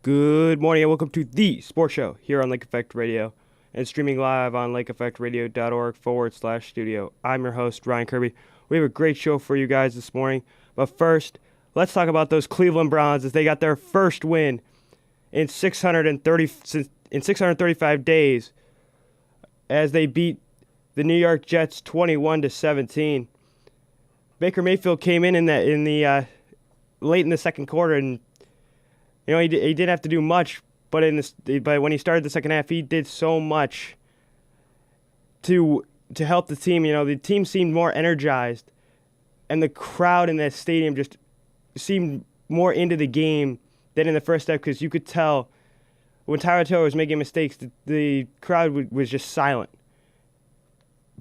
Good morning and welcome to the Sports Show here on Lake Effect Radio and streaming live on lakeeffectradio.org/studio. I'm your host, Ryan Kirby. We have a great show for you guys this morning. But first, let's talk about those Cleveland Browns as they got their first win in 635 days as they beat the New York Jets 21-17. Baker Mayfield came in the late in the second quarter, and he didn't have to do much, but when he started the second half, he did so much to help the team. The team seemed more energized, and the crowd in that stadium just seemed more into the game than in the first half, because you could tell when Tyrod Taylor was making mistakes, the crowd was just silent.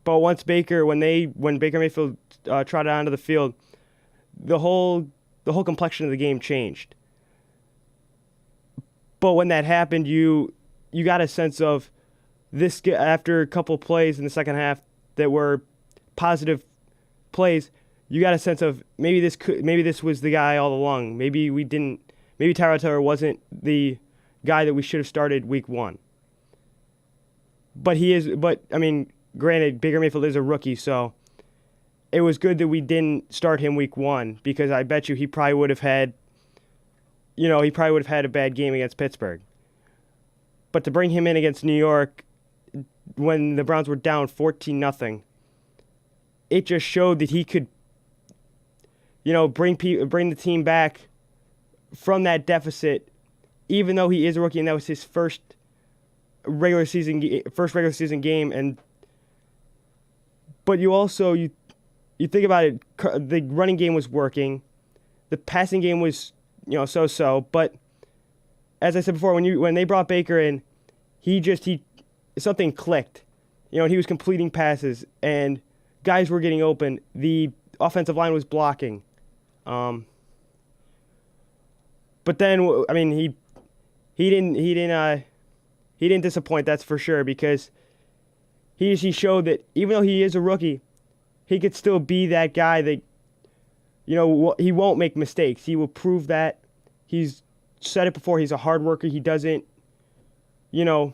But once Baker Mayfield trotted onto the field, the whole complexion of the game changed. But when that happened, you got a sense of this after a couple plays in the second half that were positive plays. You got a sense of maybe this was the guy all along. Maybe Tyrod Taylor wasn't the guy that we should have started week one. But granted, Baker Mayfield is a rookie, so it was good that we didn't start him week one, because I bet you he probably would have had a bad game against Pittsburgh. But to bring him in against New York when the Browns were down 14-0, it just showed that he could, bring the team back from that deficit, even though he is a rookie and that was his first regular season game. But you think about it, the running game was working, the passing game was so-so, but as I said before, when they brought Baker in, something clicked. He was completing passes and guys were getting open. The offensive line was blocking. But then, he didn't disappoint, that's for sure, because he showed that even though he is a rookie, he could still be that guy that he won't make mistakes. He will prove that. He's said it before. He's a hard worker. He doesn't, do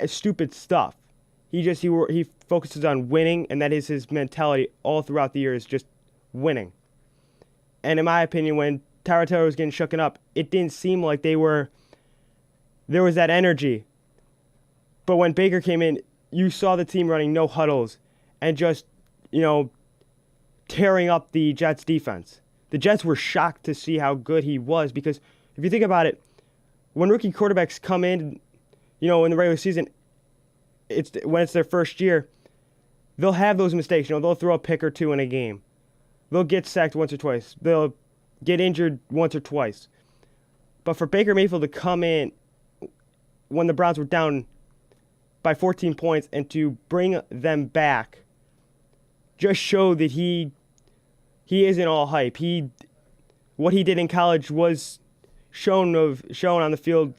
stupid stuff. He focuses on winning, and that is his mentality all throughout the year, is just winning. And in my opinion, when Tyrod Taylor was getting shooken up, it didn't seem like there was that energy. But when Baker came in, you saw the team running no huddles and just, tearing up the Jets' defense. The Jets were shocked to see how good he was, because if you think about it, when rookie quarterbacks come in, in the regular season, when it's their first year, they'll have those mistakes. They'll throw a pick or two in a game. They'll get sacked once or twice. They'll get injured once or twice. But for Baker Mayfield to come in when the Browns were down by 14 points and to bring them back just showed that he isn't all hype. What he did in college was shown on the field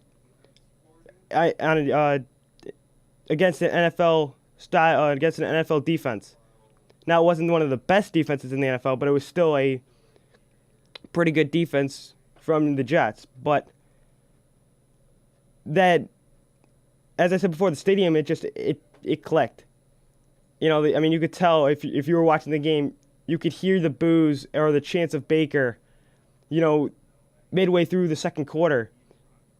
against an NFL against an NFL defense. Now, it wasn't one of the best defenses in the NFL, but it was still a pretty good defense from the Jets. But that, as I said before, the stadium, it clicked. You could tell if you were watching the game, you could hear the boos or the chants of Baker, midway through the second quarter,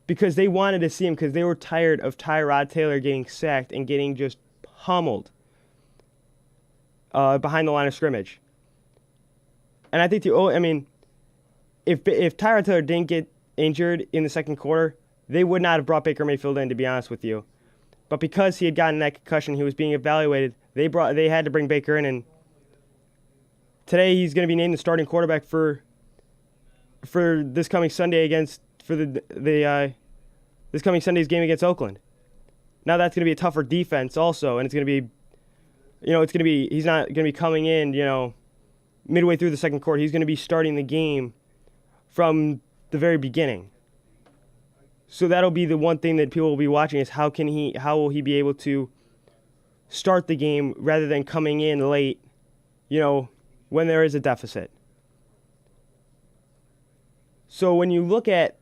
because they wanted to see him, because they were tired of Tyrod Taylor getting sacked and getting just pummeled behind the line of scrimmage. And I think if Tyrod Taylor didn't get injured in the second quarter, they would not have brought Baker Mayfield in, to be honest with you. But because he had gotten that concussion, he was being evaluated, they had to bring Baker in, and today he's going to be named the starting quarterback for this coming Sunday this coming Sunday's game against Oakland. Now that's going to be a tougher defense also, and it's going to be, he's not going to be coming in, midway through the second quarter. He's going to be starting the game from the very beginning. So that'll be the one thing that people will be watching, is how will he be able to start the game rather than coming in late, when there is a deficit. So when you look at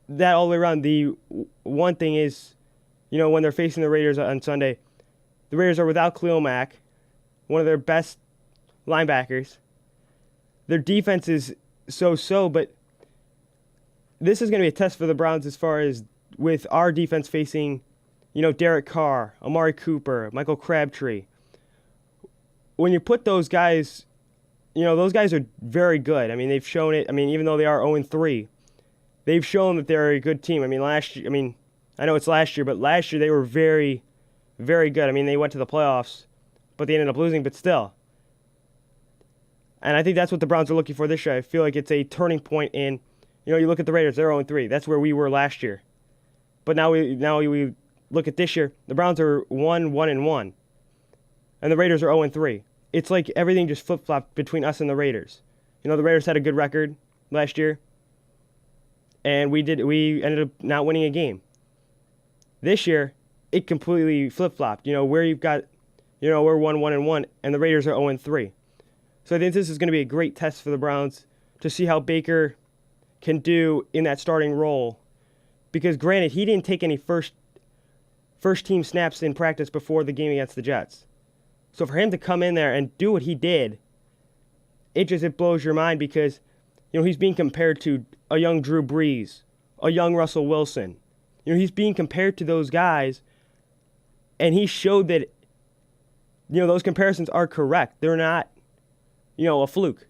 that all the way around. The one thing is, when they're facing the Raiders on Sunday, the Raiders are without Khalil Mack, one of their best linebackers. Their defense is so-so, but this is going to be a test for the Browns as far as with our defense facing, Derek Carr, Amari Cooper, Michael Crabtree. When you put those guys, those guys are very good. I mean, they've shown it. I mean, even though they are 0-3, they've shown that they're a good team. I mean, I know it's last year, but last year they were very, very good. I mean, they went to the playoffs, but they ended up losing, but still. And I think that's what the Browns are looking for this year. I feel like it's a turning point in, you look at the Raiders, they're 0-3. That's where we were last year. But now we look at this year, the Browns are 1-1-1. And the Raiders are 0-3. It's like everything just flip-flopped between us and the Raiders. The Raiders had a good record last year, and we ended up not winning a game. This year, it completely flip-flopped. Where you've got, we're 1-1-1, and the Raiders are 0-3. So I think this is going to be a great test for the Browns to see how Baker can do in that starting role. Because granted, he didn't take any first team snaps in practice before the game against the Jets. So for him to come in there and do what he did, it blows your mind because, he's being compared to a young Drew Brees, a young Russell Wilson. He's being compared to those guys, and he showed that, those comparisons are correct. They're not, a fluke.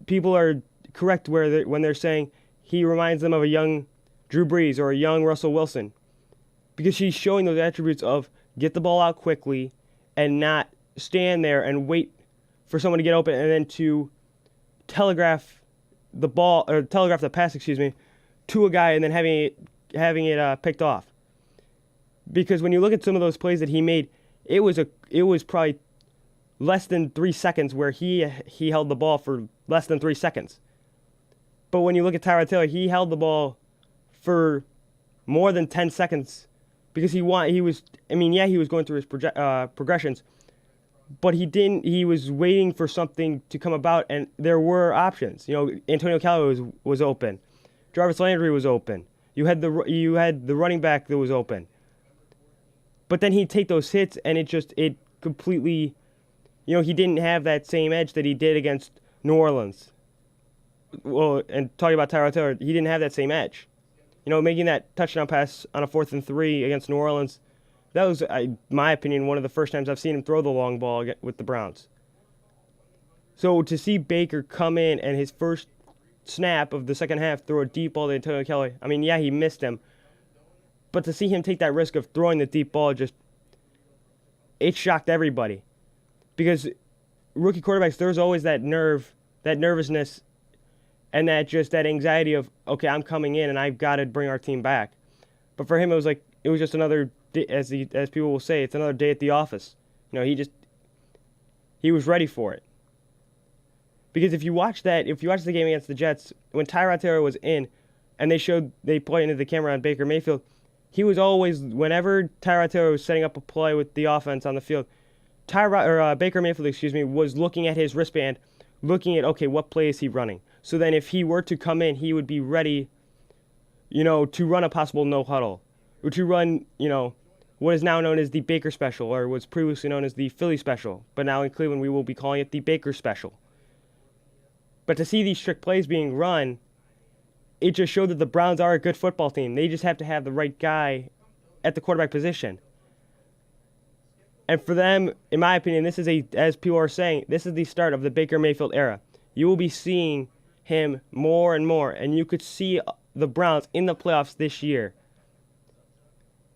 People are correct when they're saying he reminds them of a young Drew Brees or a young Russell Wilson, because he's showing those attributes of get the ball out quickly and not stand there and wait for someone to get open and then to telegraph the pass, to a guy and then having it picked off. Because when you look at some of those plays that he made, it was probably less than 3 seconds where he held the ball for less than 3 seconds. But when you look at Tyrod Taylor, he held the ball for more than 10 seconds because he was going through his progressions, but he was waiting for something to come about, and there were options. Antonio Callaway was open. Jarvis Landry was open. You had the running back that was open. But then he'd take those hits, and it completely, he didn't have that same edge that he did against New Orleans. Well, and talking about Tyrod Taylor, he didn't have that same edge. Making that touchdown pass on a 4th and 3 against New Orleans, that was, in my opinion, one of the first times I've seen him throw the long ball with the Browns. So to see Baker come in and his first snap of the second half throw a deep ball to Antonio Callaway, he missed him. But to see him take that risk of throwing the deep ball, it shocked everybody. Because rookie quarterbacks, there's always that nervousness, and that anxiety of, okay, I'm coming in and I've got to bring our team back. But for him, it was just another, as people will say, it's another day at the office. He was ready for it. Because if you watch the game against the Jets, when Tyrod Taylor was in, and they played into the camera on Baker Mayfield, he was always, whenever Tyrod Taylor was setting up a play with the offense on the field, Baker Mayfield, was looking at his wristband, looking at, okay, what play is he running? So then if he were to come in, he would be ready, to run a possible no huddle, or to run, what is now known as the Baker Special, or was previously known as the Philly Special. But now in Cleveland, we will be calling it the Baker Special. But to see these trick plays being run, it just showed that the Browns are a good football team. They just have to have the right guy at the quarterback position. And for them, in my opinion, as people are saying, this is the start of the Baker Mayfield era. You will be seeing him more and more, and you could see the Browns in the playoffs this year.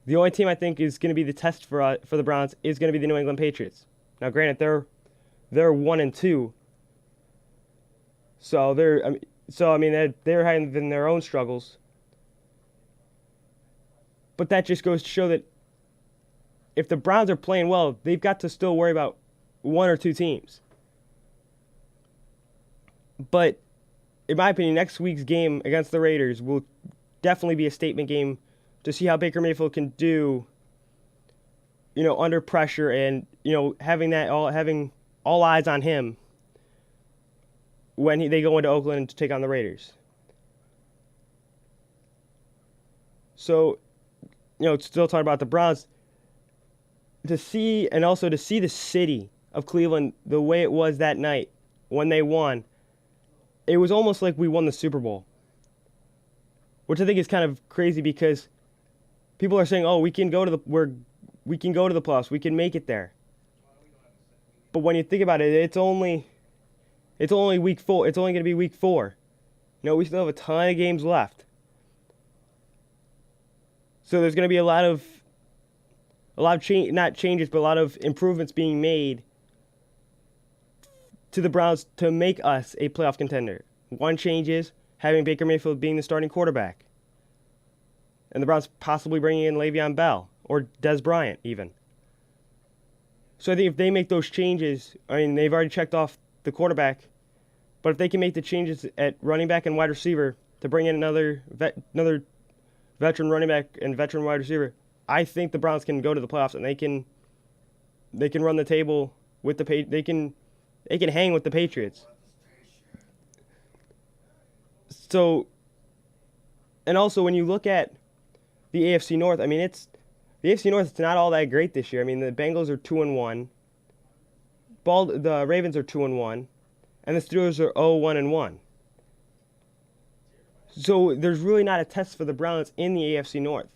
The only team I think is going to be the test for the Browns is going to be the New England Patriots. Now, granted, they're 1-2, so they're having their own struggles. But that just goes to show that if the Browns are playing well, they've got to still worry about one or two teams. But in my opinion, next week's game against the Raiders will definitely be a statement game to see how Baker Mayfield can do, under pressure and, having all eyes on him when they go into Oakland to take on the Raiders. So, still talking about the Browns, to see the city of Cleveland the way it was that night when they won, it was almost like we won the Super Bowl, which I think is kind of crazy because people are saying, "Oh, we can go to the playoffs, we can make it there." But when you think about it, it's only week 4. It's only going to be week 4. We still have a ton of games left. So there's going to be a lot of not changes, but a lot of improvements being made to the Browns to make us a playoff contender. One change is having Baker Mayfield being the starting quarterback, and the Browns possibly bringing in Le'Veon Bell or Des Bryant even. So I think if they make those changes, they've already checked off the quarterback, but if they can make the changes at running back and wide receiver to bring in another veteran running back and veteran wide receiver, I think the Browns can go to the playoffs and they can run the table with they can hang with the Patriots. So, and also when you look at the AFC North, the AFC North is not all that great this year. The Bengals are 2-1, the Ravens are 2-1, and the Steelers are 0-1-1. So there's really not a test for the Browns in the AFC North.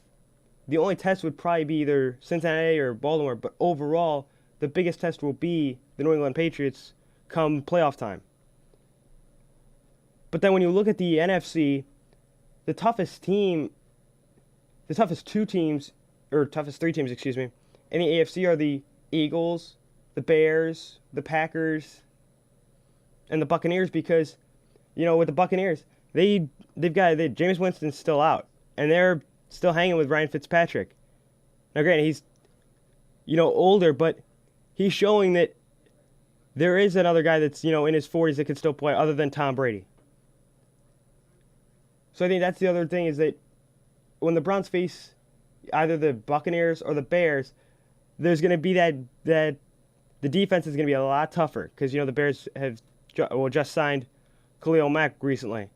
The only test would probably be either Cincinnati or Baltimore, but overall, the biggest test will be the New England Patriots come playoff time. But then when you look at the NFC, the toughest 3 teams, in the AFC are the Eagles, the Bears, the Packers, and the Buccaneers because, with the Buccaneers, they've got Jameis Winston's still out, and they're still hanging with Ryan Fitzpatrick. Now, granted, he's, older, but he's showing that there is another guy that's, in his 40s that can still play other than Tom Brady. So I think that's the other thing is that when the Browns face either the Buccaneers or the Bears, there's going to be that the defense is going to be a lot tougher because, the Bears have just signed Khalil Mack recently.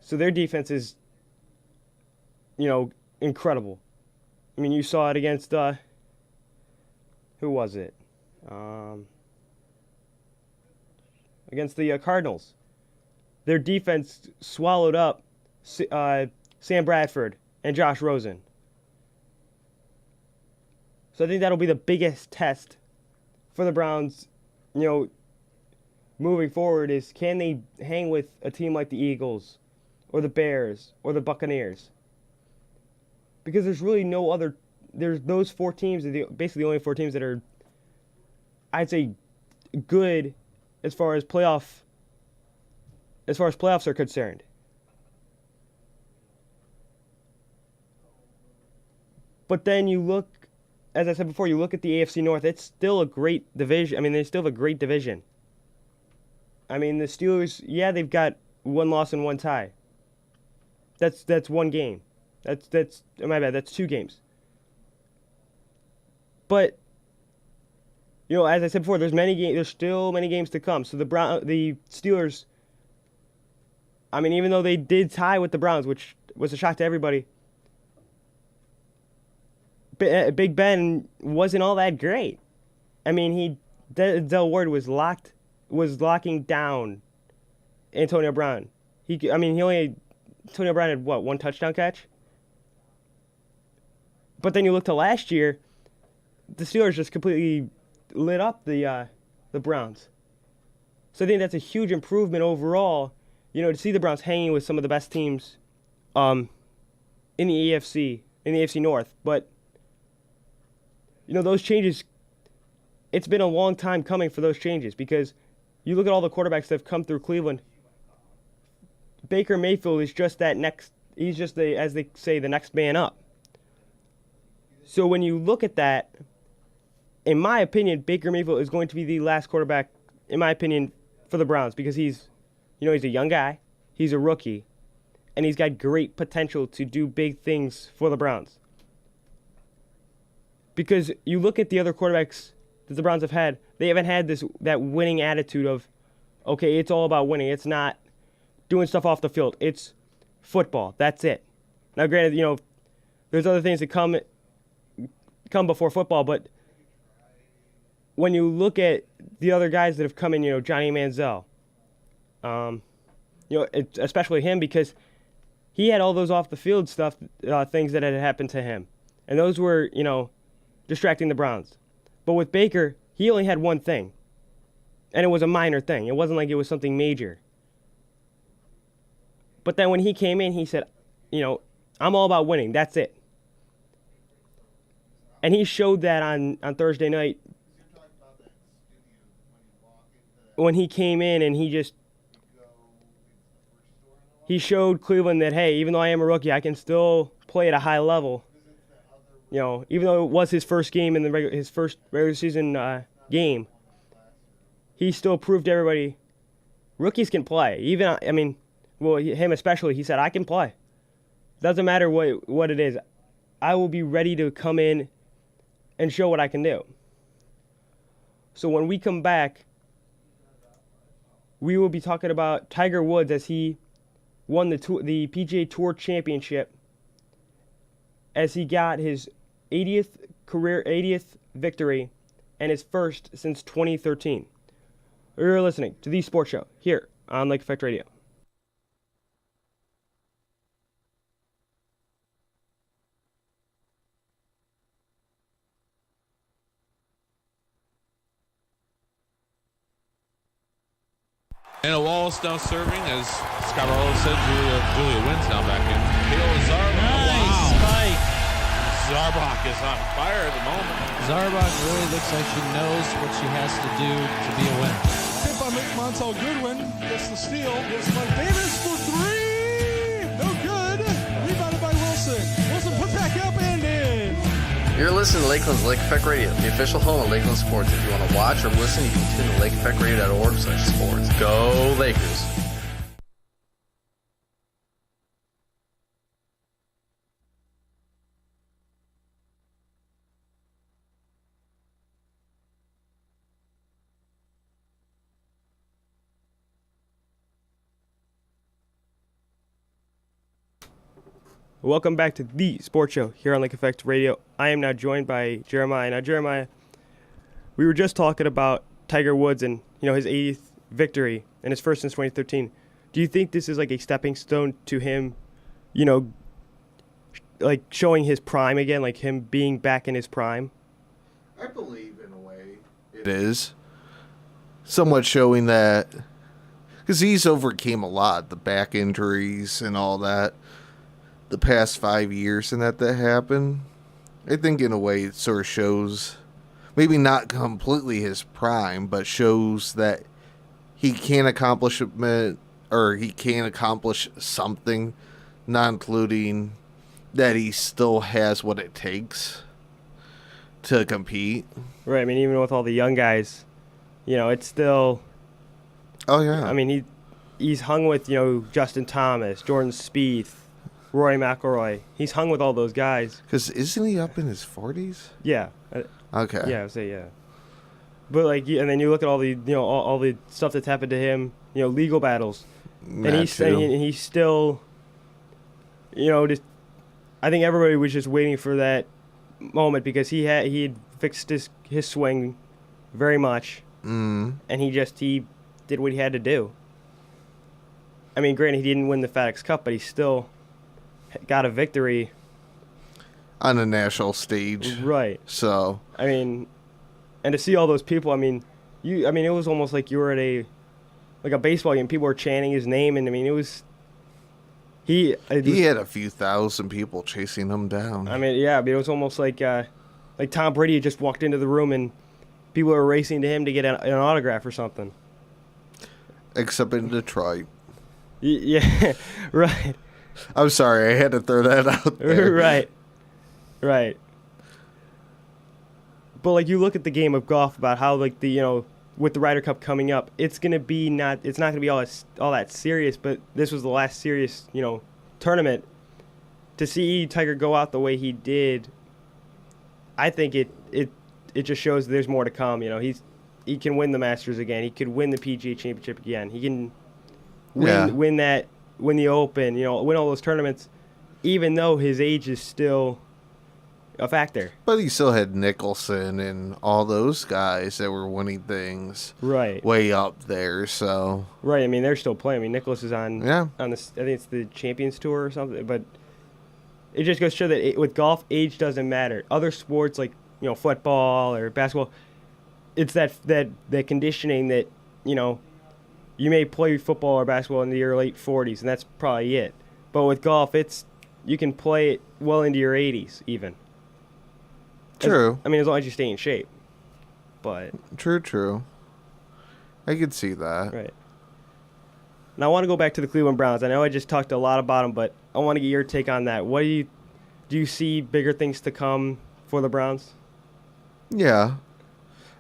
So their defense is, incredible. You saw it against, who was it? Against the Cardinals. Their defense swallowed up Sam Bradford and Josh Rosen. So I think that'll be the biggest test for the Browns, moving forward is can they hang with a team like the Eagles or the Bears or the Buccaneers? Because there's really no other. There's those 4 teams are basically the only 4 teams that are, I'd say, good as far as playoffs are concerned. But then you look, as I said before, you look at the AFC North. It's still a great division. They still have a great division. The Steelers, yeah, they've got 1 loss and 1 tie. That's 1 game. That's my bad. That's 2 games. But as I said before, there's still many games to come. So the Steelers, even though they did tie with the Browns, which was a shock to everybody, Big Ben wasn't all that great. Del Ward was locking down Antonio Brown. Antonio Brown had 1 touchdown catch? But then you look to last year, the Steelers just completely lit up the Browns. So I think that's a huge improvement overall, to see the Browns hanging with some of the best teams in the AFC North. But those changes, it's been a long time coming for those changes because you look at all the quarterbacks that have come through Cleveland. Baker Mayfield is just he's just as they say, the next man up. So when you look at that, in my opinion, Baker Mayfield is going to be the last quarterback, in my opinion, for the Browns because he's a young guy, he's a rookie, and he's got great potential to do big things for the Browns. Because you look at the other quarterbacks that the Browns have had, they haven't had that winning attitude of, okay, it's all about winning. It's not doing stuff off the field. It's football. That's it. Now, granted, there's other things that come before football, but when you look at the other guys that have come in, Johnny Manziel, especially him, because he had all those off the field stuff, things that had happened to him, and those were, distracting the Browns. But with Baker, he only had one thing, and it was a minor thing. It wasn't like it was something major. But then when he came in, he said, I'm all about winning. That's it. And he showed that on Thursday night when he came in, and he showed Cleveland that, hey, even though I am a rookie, I can still play at a high level. Even though it was his first game in his first regular season game, he still proved to everybody rookies can play. Him especially, he said, I can play. Doesn't matter what it is. I will be ready to come in and show what I can do. So when we come back, we will be talking about Tiger Woods as he won the PGA Tour Championship, as he got his 80th victory and his first since 2013. You're listening to The Sports Show here on Lake Effect Radio. And a Wallace now serving as Scott Arlo said, Julia Wynn's now back in. Kale Zarbach. Nice spike. Zarbach is on fire at the moment. Zarbach really looks like she knows what she has to do to be a winner. Tip by Montel Goodwin. Gets the steal. Here's Mike Davis for three. No good. Rebounded by Wilson. Wilson put back up and in. You're listening to Lakeland's Lake Effect Radio, the official home of Lakeland Sports. If you want to watch or listen, you can tune to lakeeffectradio.org/sports. Go Lakers. Welcome back to The Sports Show here on Lake Effect Radio. I am now joined by Jeremiah. Now, Jeremiah, we were just talking about Tiger Woods and, his 80th victory and his first since 2013. Do you think this is like a stepping stone to him, like showing his prime again, like him being back in his prime? I believe in a way it is. Somewhat showing that, because he's overcame a lot, the back injuries and all that, the past 5 years and that happened. I think in a way it sort of shows, maybe not completely his prime, but shows that he can accomplish something, not including that he still has what it takes to compete. Right. Even with all the young guys, it's still. Oh yeah. He's hung with Justin Thomas, Jordan Spieth, Rory McIlroy. He's hung with all those guys. Because isn't he up in his 40s? Yeah. Okay. Yeah, I would say yeah. But and then you look at all the all the stuff that's happened to him, legal battles, and he's still, just. I think everybody was just waiting for that moment because he had fixed his swing very much, and he did what he had to do. Granted, he didn't win the FedEx Cup, but he still got a victory on a national stage. Right. So and to see all those people, it was almost like you were at a baseball game. People were chanting his name, and it was he had a few thousand people chasing him down. It was almost like Tom Brady had just walked into the room and people were racing to him to get an autograph or something. Except in Detroit. Yeah, right. I'm sorry, I had to throw that out there. Right. But you look at the game of golf about how with the Ryder Cup coming up, it's not gonna be all that serious. But this was the last serious tournament. To see Tiger go out the way he did, I think it just shows there's more to come. He can win the Masters again. He could win the PGA Championship again. He can win the Open. Win all those tournaments. even though his age is still a factor. But he still had Nicholson and all those guys that were winning things Right. way up there. So Right. I mean, they're still playing. I mean, Nicholas is on yeah, on this. I think it's the Champions Tour or something. But it just goes to show that with golf, age doesn't matter. Other sports like football or basketball, it's that conditioning that you may play football or basketball in your late 40s, and that's probably it. But with golf, you can play it well into your 80s even. true. As long as you stay in shape. But True. I could see that. right. Now I want to go back to the Cleveland Browns. I know I just talked a lot about them, but I want to get your take on that. Do you see bigger things to come for the Browns? Yeah,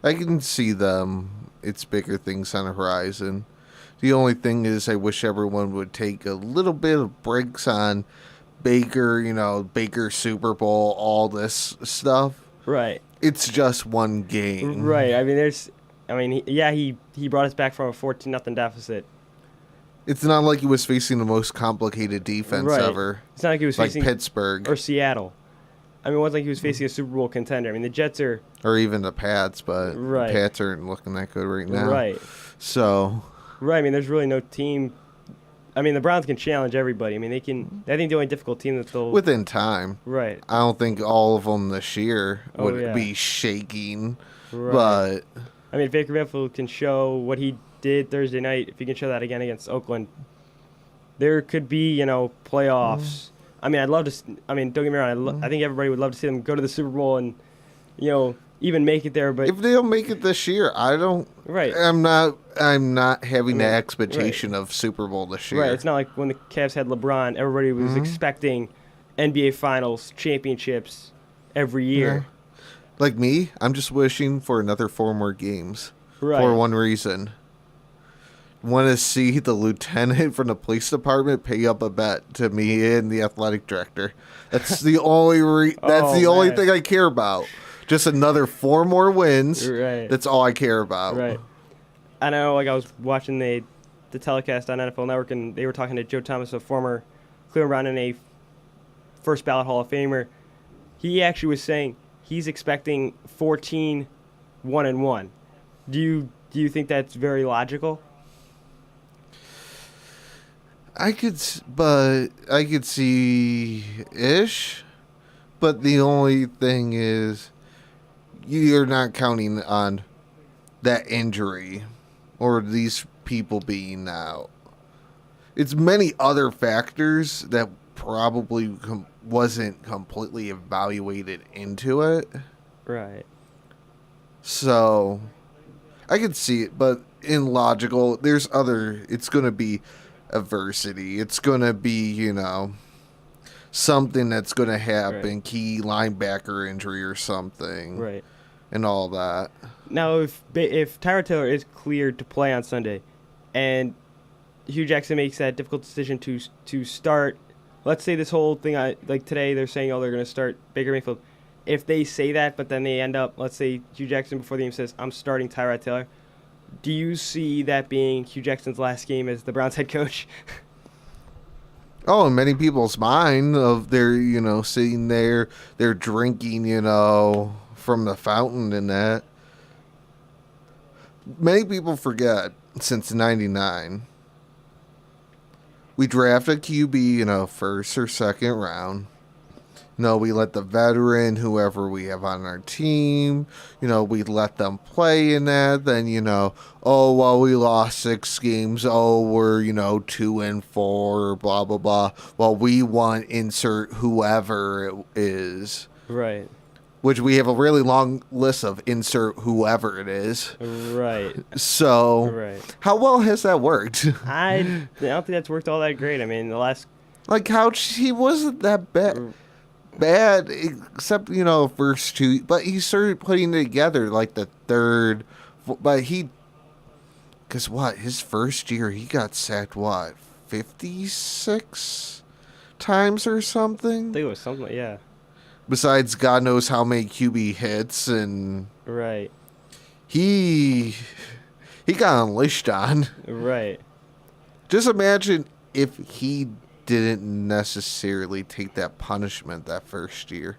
I can see them. It's bigger things on the horizon. The only thing is I wish everyone would take a little bit of breaks on Baker, Baker Super Bowl, all this stuff. Right. It's just one game. Right. He brought us back from a 14-0 deficit. It's not like he was facing the most complicated defense Right. ever. It's not like he was like facing Pittsburgh or Seattle. It wasn't like he was facing a Super Bowl contender. The Jets are or even the Pats, but Right. the Pats aren't looking that good right now. right. So, Right. There's really no team. The Browns can challenge everybody. They can. I think the only difficult team that they'll. within time. Right. I don't think all of them this year Oh, would yeah. be shaking, Right. but If Baker Mayfield can show what he did Thursday night, if he can show that again against Oakland, there could be, playoffs. I'd love to. Don't get me wrong. I think everybody would love to see them go to the Super Bowl and, even make it there. But if they don't make it this year, I don't. Right. I'm not having the expectation of Super Bowl this year. right, it's not like when the Cavs had LeBron, everybody was expecting NBA Finals championships every year. Yeah. Like me, I'm just wishing for another 4 more games. Right. For one reason. Want to see the lieutenant from the police department pay up a bet to me and the athletic director. That's the only only man. thing I care about. Just another 4 more wins. Right. That's all I care about. Right. I know, I was watching the telecast on NFL Network, and they were talking to Joe Thomas, a former Cleveland Brown and a first ballot Hall of Famer. He actually was saying he's expecting 14-1-1. Do you think that's very logical? I could see ish, but the only thing is you're not counting on that injury or these people being out. It's many other factors that probably wasn't completely evaluated into it. Right. So I could see it, but in logical, it's going to be adversity. It's going to be, something that's going to happen, Right. key linebacker injury or something. Right. And all that. Now, if Tyrod Taylor is cleared to play on Sunday, and Hugh Jackson makes that difficult decision to start, let's say this whole thing, like today, they're saying, they're going to start Baker Mayfield. If they say that, but then they end up, let's say Hugh Jackson before the game says, I'm starting Tyrod Taylor, do you see that being Hugh Jackson's last game as the Browns head coach? Oh, in many people's mind of they're, sitting there, they're drinking, from the fountain and that. Many people forget, since 99, we drafted QB, first or second round. We let the veteran, whoever we have on our team, we let them play in that. Then, we lost 6 games. We're, 2-4, blah, blah, blah. Well, we won, insert whoever it is. Right. Which we have a really long list of insert whoever it is. Right. So, Right. How well has that worked? I don't think that's worked all that great. The last... Like, he wasn't that bad, except, first 2. But he started putting it together, like, the third. But because his first year, he got sacked, 56 times or something? I think it was something, yeah. Besides God knows how many QB hits, and Right. he got unleashed on. Right. Just imagine if he didn't necessarily take that punishment that first year,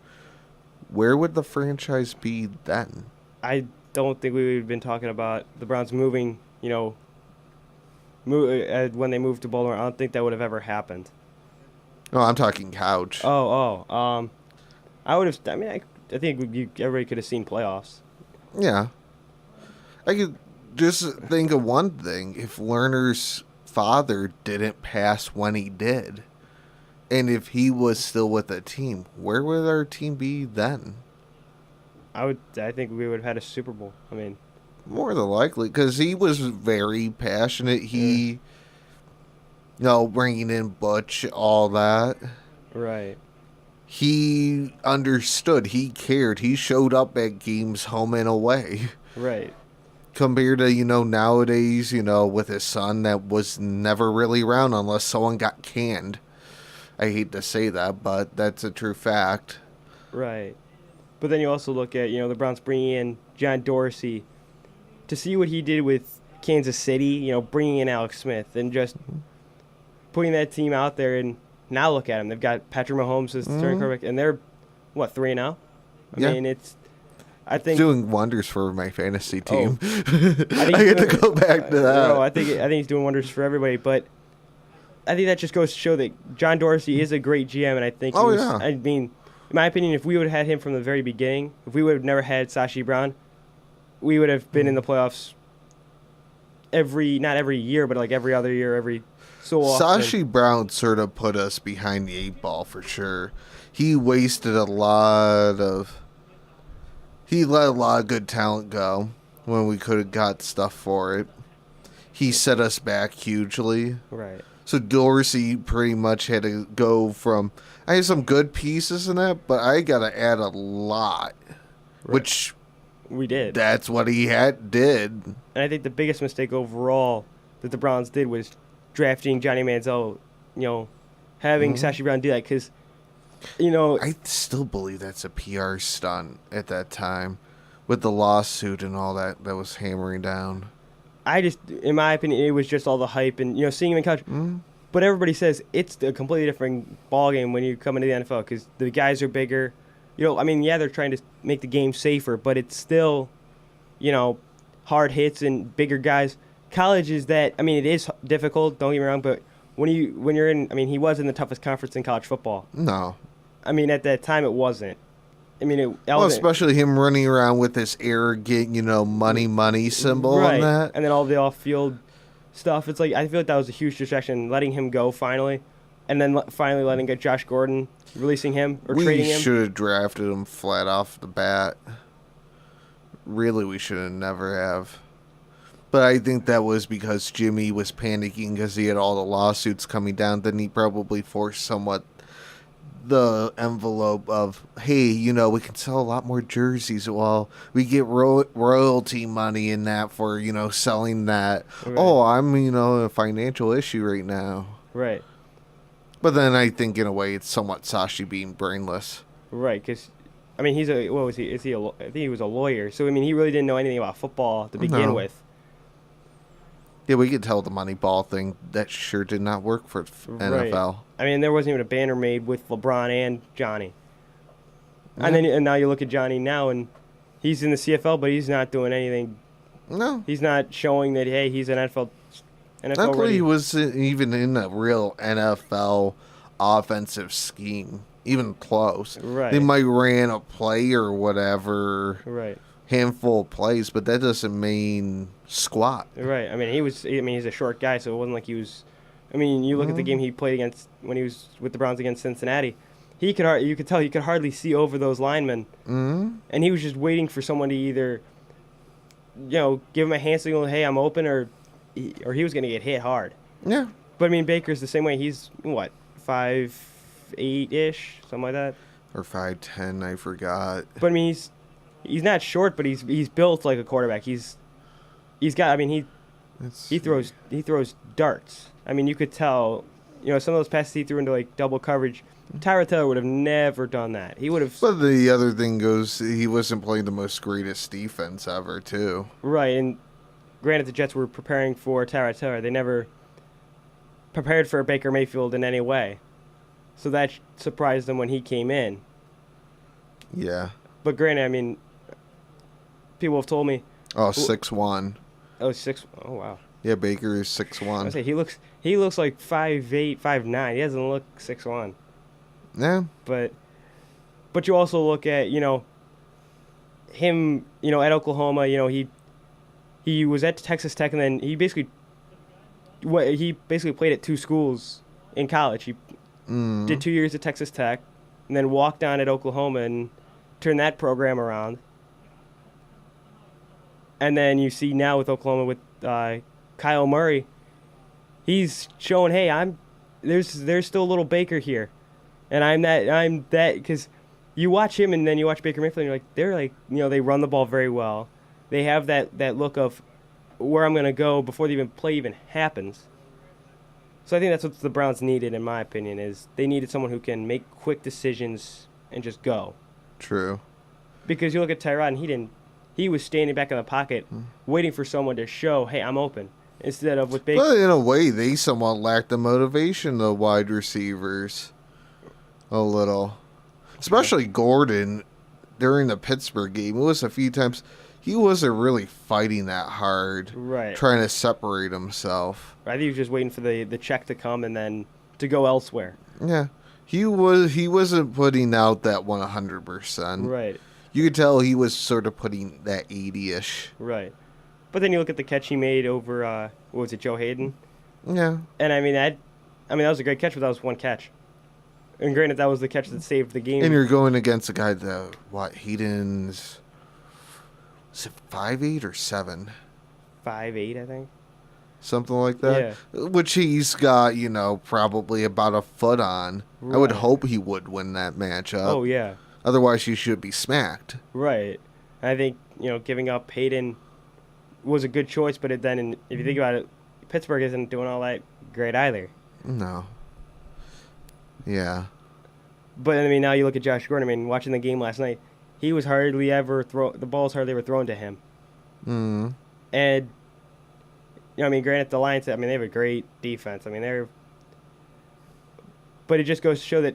where would the franchise be then? I don't think we would have been talking about the Browns moving, when they moved to Baltimore. I don't think that would have ever happened. No, I'm talking couch. I would have. I mean, I think everybody could have seen playoffs. Yeah. I could just think of one thing. If Lerner's father didn't pass when he did, and if he was still with the team, where would our team be then? I think we would have had a Super Bowl. I mean, more than likely, because he was very passionate. He, bringing in Butch, all that. Right. He understood. He cared. He showed up at games home and away. Right. Compared to, nowadays, with his son that was never really around unless someone got canned. I hate to say that, but that's a true fact. Right. But then you also look at, the Browns bringing in John Dorsey to see what he did with Kansas City, bringing in Alex Smith and just putting that team out there. And now look at them. They've got Patrick Mahomes as the starting quarterback, and they're, 3-0? I mean, I think doing wonders for my fantasy team. I get to go back to that. No, I think he's doing wonders for everybody. But I think that just goes to show that John Dorsey is a great GM, and I think I mean, in my opinion, if we would have had him from the very beginning, if we would have never had Sashi Brown, we would have been in the playoffs not every year, but like every other year, every so often. Sashi Brown sort of put us behind the 8 ball for sure. He wasted a lot of. He let a lot of good talent go when we could have got stuff for it. He set us back hugely. Right. So Dorsey pretty much had to go from. I have some good pieces in that, but I got to add a lot, which we did. That's what he did. And I think the biggest mistake overall that the Browns did was drafting Johnny Manziel. Having Sashi Brown do that because. I still believe that's a PR stunt at that time with the lawsuit and all that was hammering down. In my opinion, it was just all the hype and, seeing him in college. But everybody says it's a completely different ballgame when you come into the NFL because the guys are bigger. They're trying to make the game safer, but it's still, hard hits and bigger guys. College is that, it is difficult, don't get me wrong, but when you're in, he was in the toughest conference in college football. No. At that time, it wasn't. Especially him running around with this arrogant, money symbol right. and that. And then all the off-field stuff. It's like, I feel like that was a huge distraction, letting him go finally. And then finally letting go Josh Gordon, releasing him or trading him. We should have drafted him flat off the bat. Really, we should have never have. But I think that was because Jimmy was panicking because he had all the lawsuits coming down. Then he probably forced somewhat the envelope of, hey, we can sell a lot more jerseys while we get royalty money in that for, selling that. Right. Oh, I'm, a financial issue right now. Right. But then I think in a way it's somewhat Sashi being brainless. Right, because, he's what was he? I think he was a lawyer. So, he really didn't know anything about football to begin with. Yeah, we could tell the Moneyball thing, that sure did not work for NFL. There wasn't even a banner made with LeBron and Johnny. Yeah. And now you look at Johnny now, and he's in the CFL, but he's not doing anything. No. He's not showing that, hey, he's an NFL ready. He was even in a real NFL offensive scheme, even close. Right. They might ran a play or whatever. Right. Handful of plays, but that doesn't mean squat. Right. He's a short guy, so it wasn't like he was. You look at the game he played against when he was with the Browns against Cincinnati. You could tell he could hardly see over those linemen, and he was just waiting for someone to either, give him a hand signal, hey, I'm open, or he was going to get hit hard. Yeah. But Baker's the same way. He's what, 5'8"-ish, something like that, or 5'10", I forgot. But he's not short, but he's built like a quarterback. He's got. He throws darts. You could tell. Some of those passes he threw into like double coverage. Tyrod Taylor would have never done that. He would have. But the other thing goes, he wasn't playing the most greatest defense ever, too. Right, and granted, the Jets were preparing for Tyrod Taylor. They never. prepared for Baker Mayfield in any way. So that surprised him when he came in. Yeah. But granted, I mean, people have told me, Oh, 6'1". oh, oh wow. Yeah, Baker is I 6'1". say he looks like 5'8", 5'9". He doesn't look 6'1". Yeah. But you also look at, him, at Oklahoma, he was at Texas Tech, and then he basically played at two schools in college. He did 2 years at Texas Tech, and then walked on at Oklahoma and turned that program around. And then you see now with Oklahoma with Kyle Murray, he's showing, hey, there's still a little Baker here, and I'm that because you watch him and then you watch Baker Mayfield and they're like they run the ball very well. They have that look of where I'm gonna go before the play even happens. So I think that's what the Browns needed, in my opinion, is they needed someone who can make quick decisions and just go. True. Because you look at Tyrod and he was standing back in the pocket waiting for someone to show, hey, I'm open. Instead of with Baker. But in a way, they somewhat lacked the motivation, the wide receivers. A little. Especially Gordon during the Pittsburgh game. It was a few times he wasn't really fighting that hard. Right. Trying to separate himself. I think he was just waiting for the check to come and then to go elsewhere. Yeah. He wasn't putting out that 100%. Right. You could tell he was sort of putting that 80-ish. Right. But then you look at the catch he made over, what was it, Joe Hayden? Yeah. And that was a great catch, but that was one catch. And granted, that was the catch that saved the game. And you're going against a guy that, Hayden's, is it 5'8" or 7? 5'8", I think. Something like that? Yeah. Which he's got, probably about a foot on. Right. I would hope he would win that matchup. Oh, yeah. Otherwise, he should be smacked. Right. I think, giving up Hayden was a good choice, but if you think about it, Pittsburgh isn't doing all that great either. No. Yeah. But, now you look at Josh Gordon. Watching the game last night, he was hardly ever the balls hardly ever thrown to him. Mm. And, granted, the Lions, they have a great defense. But it just goes to show that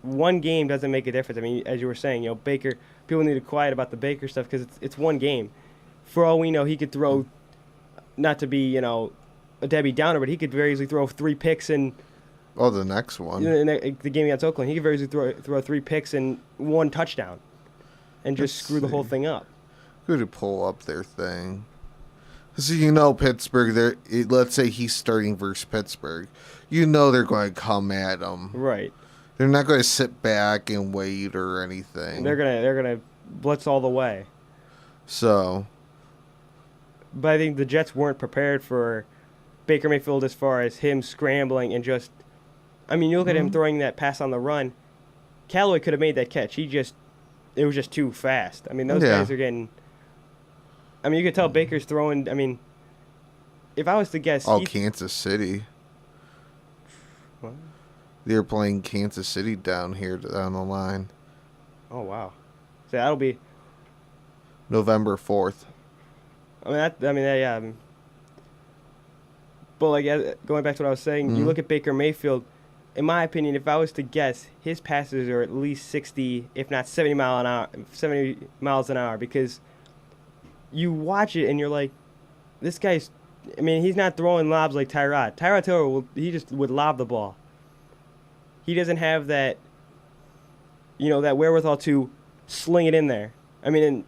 one game doesn't make a difference. As you were saying, Baker, people need to quiet about the Baker stuff because it's one game. For all we know, he could throw, not to be, a Debbie Downer, but he could very easily throw 3 picks and... Oh, the next one. In the game against Oakland, he could very easily throw 3 picks and 1 touchdown and just screw the whole thing up. Good to pull up their thing. So Pittsburgh, let's say he's starting versus Pittsburgh. They're going to come at him. Right. They're not going to sit back and wait or anything. They're gonna blitz all the way. So. But I think the Jets weren't prepared for Baker Mayfield as far as him scrambling and just... you look at him throwing that pass on the run. Callaway could have made that catch. It was just too fast. Those guys are getting... you could tell Baker's throwing... if I was to guess... Kansas City. What? They're playing Kansas City down the line. Oh, wow. So that'll be... November 4th. Yeah. But, going back to what I was saying, you look at Baker Mayfield... In my opinion, if I was to guess, his passes are at least 60, if not 70 miles an hour, because you watch it and you're like, this guy's, he's not throwing lobs like Tyrod. Tyrod Taylor, he just would lob the ball. He doesn't have that, that wherewithal to sling it in there. And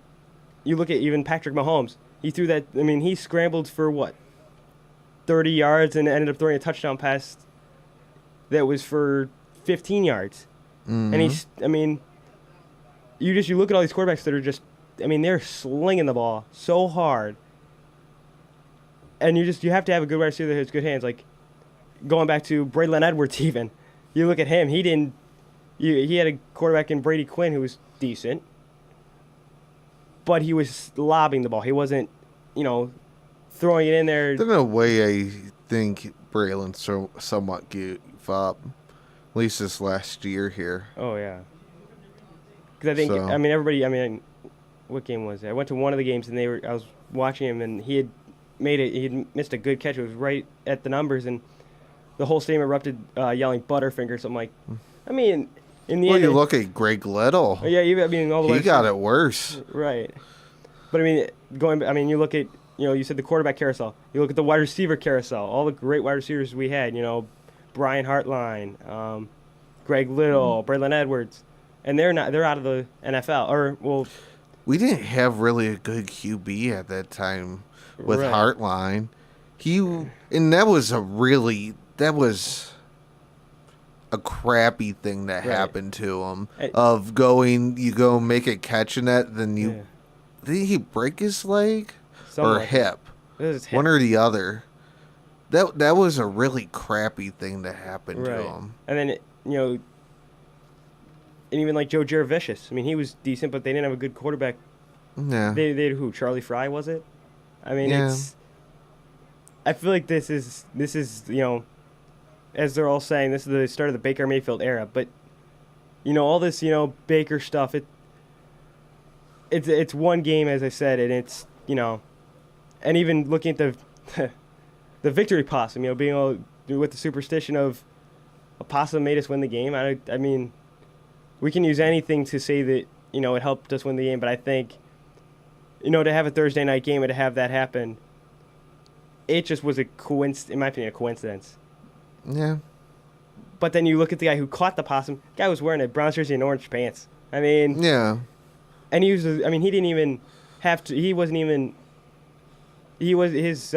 you look at even Patrick Mahomes. He threw that, he scrambled for 30 yards and ended up throwing a touchdown pass that was for 15 yards. Mm-hmm. And you look at all these quarterbacks that are just, they're slinging the ball so hard. And you have to have a good wide receiver that has good hands. Like, going back to Braylon Edwards even. You look at him, he had a quarterback in Brady Quinn who was decent. But he was lobbing the ball. He wasn't, throwing it in there. In a way, I think Braylon somewhat gave up, at least this last year here. Oh, yeah. Because I think, everybody, what game was it? I went to one of the games, and I was watching him, and he had missed a good catch. It was right at the numbers, and the whole stadium erupted, yelling Butterfinger. So I'm like, I mean, in the Well, end, you look at Greg Little. yeah, I mean, all the He got it worse. right. But I mean, you look at, you said the quarterback carousel. You look at the wide receiver carousel. All the great wide receivers we had. Brian Hartline, Greg Little, Braylon Edwards, and they're out of the NFL. Or well, We didn't have really a good QB at that time with Right. Hartline. That was a crappy thing that Right. happened to him. Hey. You go make a catch in that, then yeah, did he break his leg something or like hip? that. It was his One hip. or the other. That was a really crappy thing that happened to Right. him. And then and even like Joe Jurevicius. I mean, he was decent, but they didn't have a good quarterback. Yeah. They had who? Charlie Fry, was it? I mean, Yeah. I feel like this is as they're all saying, this is the start of the Baker Mayfield era. But all this Baker stuff. It's one game, as I said, and it's and even looking at the the victory possum, being all with the superstition of a possum made us win the game. I mean, we can use anything to say that it helped us win the game, but I think to have a Thursday night game and to have that happen, it just was in my opinion, a coincidence. Yeah. But then you look at the guy who caught the possum. The guy was wearing a brown jersey and orange pants. I mean, Yeah. and he didn't even have to. He wasn't even. He was his.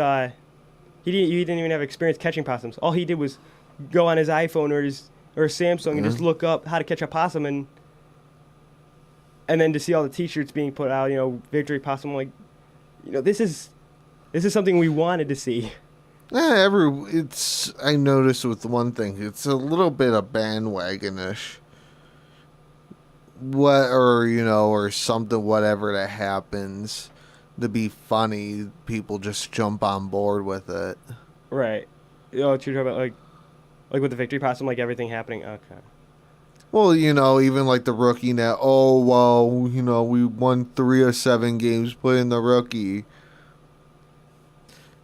He didn't even have experience catching possums. All he did was go on his iPhone or his Samsung and just look up how to catch a possum and then to see all the T-shirts being put out, victory possum. Like, this is something we wanted to see. Yeah, I noticed with one thing, it's a little bit of bandwagonish. Or something, whatever that happens to be funny, people just jump on board with it. Right. You're talking about like with the victory possum, like everything happening. Okay. Well, even like the rookie net, we won 3 of 7 games playing the rookie.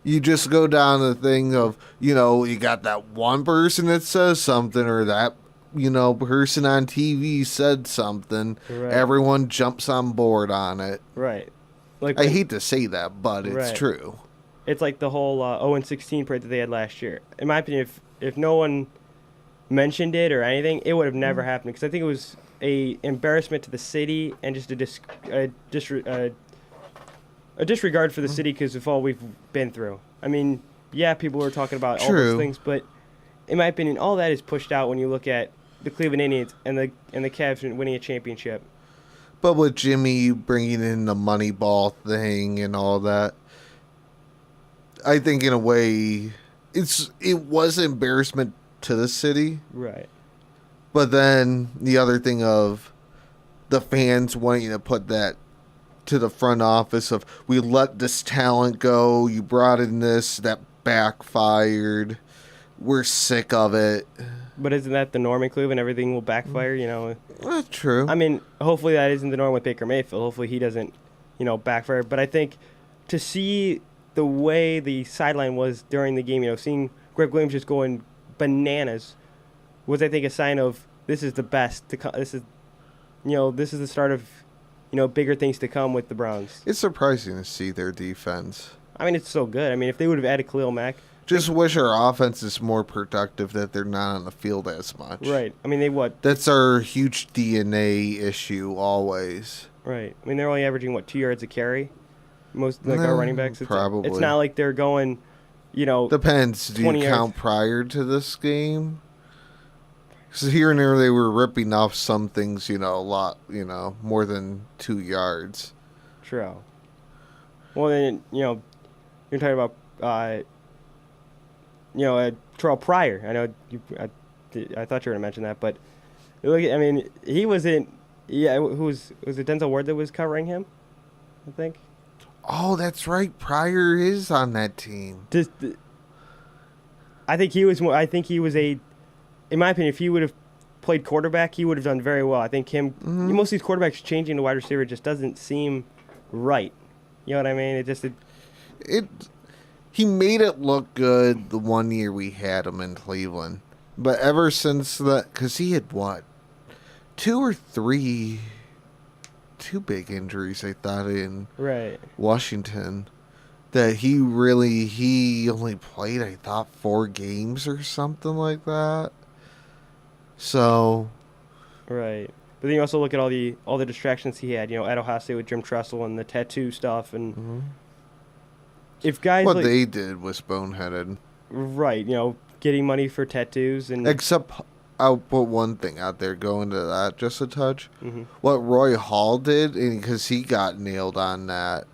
You just go down the thing of, you got that one person that says something or that, person on TV said something. Right. Everyone jumps on board on it. Right. Like I hate to say that, but it's Right. true. It's like the whole 0-16 parade that they had last year. In my opinion, if no one mentioned it or anything, it would have never happened because I think it was a embarrassment to the city and just a disregard for the city because of all we've been through. I mean, yeah, people were talking about all True. those things, but in my opinion, all that is pushed out when you look at the Cleveland Indians and the Cavs winning a championship. But with Jimmy bringing in the Moneyball thing and all that, I think in a way it was an embarrassment to the city. Right. But then the other thing of the fans wanting to put that to the front office of, we let this talent go, you brought in this, that backfired, we're sick of it. But isn't that the norm in Cleveland? Everything will backfire, That's true. I mean, hopefully that isn't the norm with Baker Mayfield. Hopefully he doesn't, backfire. But I think to see the way the sideline was during the game, seeing Greg Williams just going bananas was, I think, a sign of this is the best. This is the start of, bigger things to come with the Browns. It's surprising to see their defense. I mean, it's so good. I mean, if they would have added Khalil Mack. Just wish our offense is more productive, that they're not on the field as much. Right. I mean, That's our huge DNA issue always. Right. I mean, they're only averaging, 2 yards a carry? Most, our running backs. Probably. It's not like they're going, Depends. Do you 20 yards. count prior to this game? Because here and there they were ripping off some things, a lot, more than 2 yards. True. Well, then, you're talking about, Terrell Pryor. I know I thought you were going to mention that, but he wasn't. Yeah, was it Denzel Ward that was covering him? I think. Oh, that's right. Pryor is on that team. I think he was. I think he was a. In my opinion, if he would have played quarterback, he would have done very well. I think him. Most of these quarterbacks changing to wide receiver just doesn't seem right. You know what I mean? he made it look good the one year we had him in Cleveland. But ever since that, because he had what? 2 or 3, 2 big injuries, I thought, in Right. Washington. That he only played, I thought, 4 games or something like that. So, Right. But then you also look at all the distractions he had, at Ohio State with Jim Tressel and the tattoo stuff, and if guys what like, they did was boneheaded. right, getting money for tattoos and Except, I'll put one thing out there, go into that just a touch. Mhm. What Roy Hall did, because he got nailed on that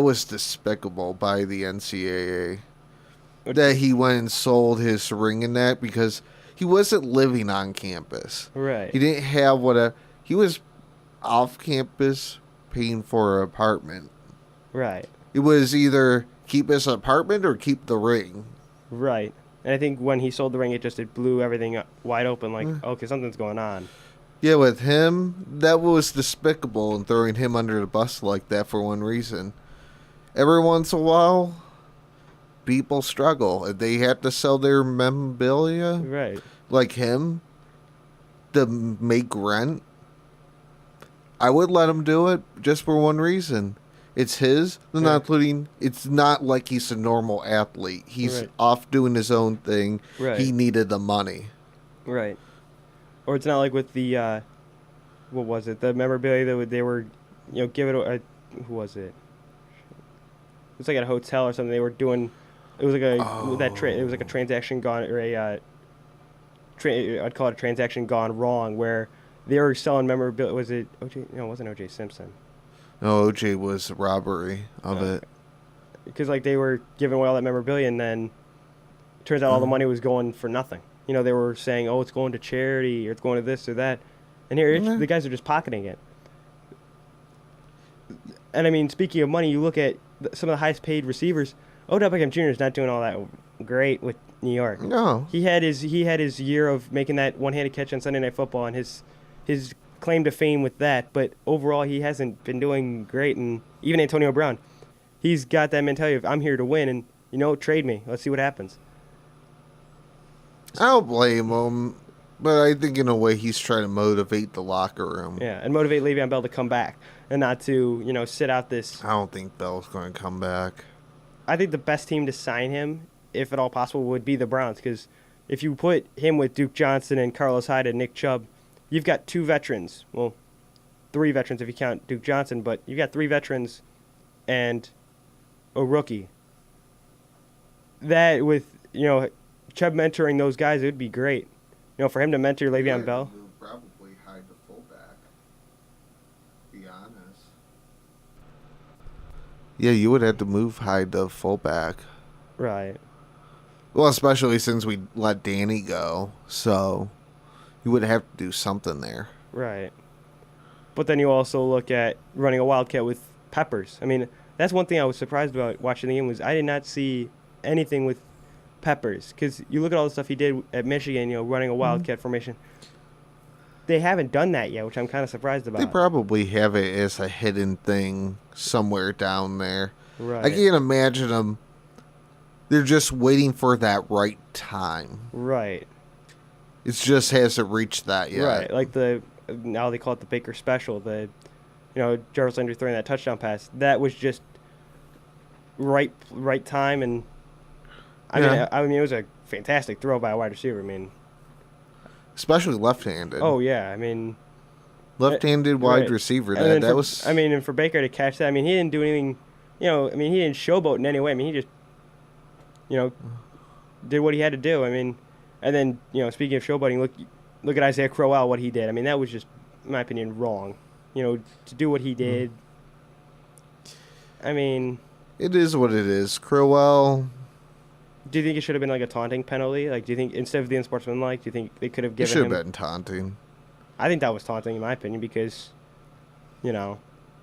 was despicable by the NCAA. That he went and sold his ring in that because he wasn't living on campus. right, He didn't have he was off campus paying for an apartment. right, It was either keep his apartment or keep the ring. right. And I think when he sold the ring, it blew everything up wide open. Like, okay, something's going on. Yeah, with him, that was despicable and throwing him under the bus like that for one reason. Every once in a while, people struggle. If they have to sell their memorabilia, Right, like him, to make rent, I would let him do it just for one reason. It's his. They're not including. It's not like he's a normal athlete. He's Right. off doing his own thing. Right. He needed the money. right. Or it's not like with the what was it? The memorabilia that they were, give it. Who was it? It was like at a hotel or something. They were doing. It was like it was like a transaction gone or a. I'd call it a transaction gone wrong, where they were selling memorabilia. Was it OJ? No, it wasn't OJ Simpson. No, OJ was robbery of it. Because like they were giving away all that memorabilia, and then it turns out all the money was going for nothing. They were saying, "Oh, it's going to charity, or it's going to this or that," and here the guys are just pocketing it. And I mean, speaking of money, you look at some of the highest paid receivers. Odell Beckham Jr. is not doing all that great with New York. No. He had his year of making that one-handed catch on Sunday Night Football and his claim to fame with that, but overall he hasn't been doing great. And even Antonio Brown, he's got that mentality of I'm here to win, and trade me. Let's see what happens. I don't blame him, but I think in a way he's trying to motivate the locker room. Yeah, and motivate Le'Veon Bell to come back and not to sit out this. I don't think Bell's going to come back. I think the best team to sign him, if at all possible, would be the Browns, because if you put him with Duke Johnson and Carlos Hyde and Nick Chubb, you've got 2 veterans. Well, 3 veterans if you count Duke Johnson, but you've got 3 veterans and a rookie. That with, Chubb mentoring those guys, it would be great. For him to mentor Le'Veon Bell. Probably hide the fullback. Be honest. Yeah, you would have to move Hyde to fullback. Right. Well, especially since we let Danny go, so you would have to do something there. Right. But then you also look at running a Wildcat with Peppers. I mean, that's one thing I was surprised about watching the game was I did not see anything with Peppers, because you look at all the stuff he did at Michigan, running a Wildcat formation. They haven't done that yet, which I'm kind of surprised about. They probably have it as a hidden thing somewhere down there. Right. I can't imagine them. They're just waiting for that right time. Right. It just hasn't reached that yet. Right. Like now they call it the Baker Special. Jarvis Landry throwing that touchdown pass. That was just right time, and I mean, it was a fantastic throw by a wide receiver. I mean, especially left-handed. oh yeah, I mean, left-handed wide right. receiver. And That was. I mean, and for Baker to catch that, I mean, he didn't do anything. He didn't showboat in any way. I mean, he just, did what he had to do. I mean, and then speaking of showboating, look at Isaiah Crowell, what he did. I mean, that was just, in my opinion, wrong. To do what he did. I mean, it is what it is. Crowell. Do you think it should have been like a taunting penalty? Like, do you think instead of the unsportsmanlike, do you think they could have It given should him? have been taunting. I think that was taunting, in my opinion, because, But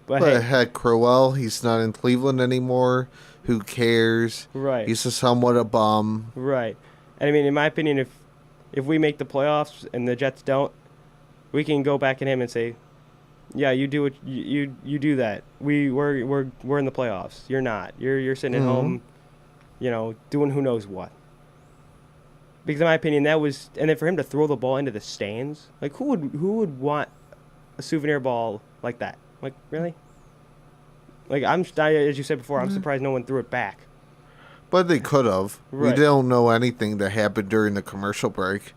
But hey, heck, Crowell, he's not in Cleveland anymore. Who cares? right, He's somewhat a bum. right. And I mean, in my opinion, if we make the playoffs and the Jets don't, we can go back at him and say, yeah, you do what you do that. We're in the playoffs. You're not. You're sitting at home doing who knows what. Because in my opinion, that was, and then for him to throw the ball into the stands, like who would want a souvenir ball like that? Like really? Like as you said before, I'm surprised no one threw it back. But they could have. Right. We don't know anything that happened during the commercial break.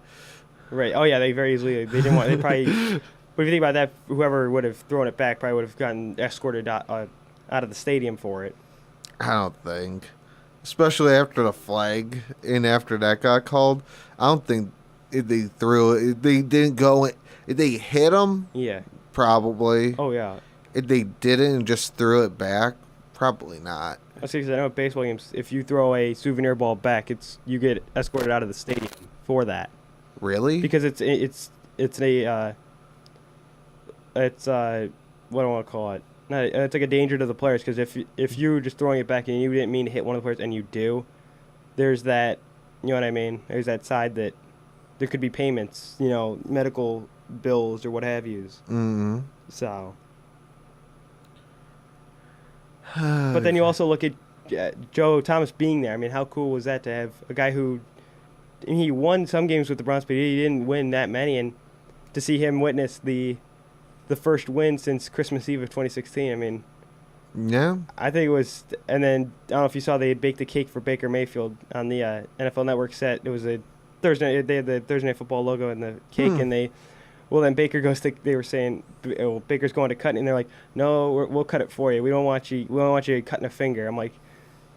Right. Oh yeah, they very easily they didn't want. They probably. But if you think about that, whoever would have thrown it back probably would have gotten escorted out of the stadium for it. I don't think. Especially after the flag and after that got called. I don't think if they threw it. If they didn't go. If they hit them. Yeah. Probably. Oh yeah. If they didn't and just threw it back, probably not. I see. 'Cause I know at baseball games, if you throw a souvenir ball back, you get escorted out of the stadium for that. Really? Because it's what do I want to call it? No, it's like a danger to the players, because if you're just throwing it back and you didn't mean to hit one of the players and you do, there's that, you know what I mean? There's that side that there could be payments, medical bills or what have yous. Mm-hmm. So. But then you also look at Joe Thomas being there. I mean, how cool was that to have a guy who he won some games with the Browns, but he didn't win that many, and to see him witness the first win since Christmas Eve of 2016. I mean, yeah. I think it was. And then I don't know if you saw, they had baked a cake for Baker Mayfield on the NFL Network set. It was a Thursday. They had the Thursday Night Football logo in the cake, and then Baker goes to. They were saying, Baker's going to cut it, and they're like, "No, we'll cut it for you. We don't want you cutting a finger." I'm like,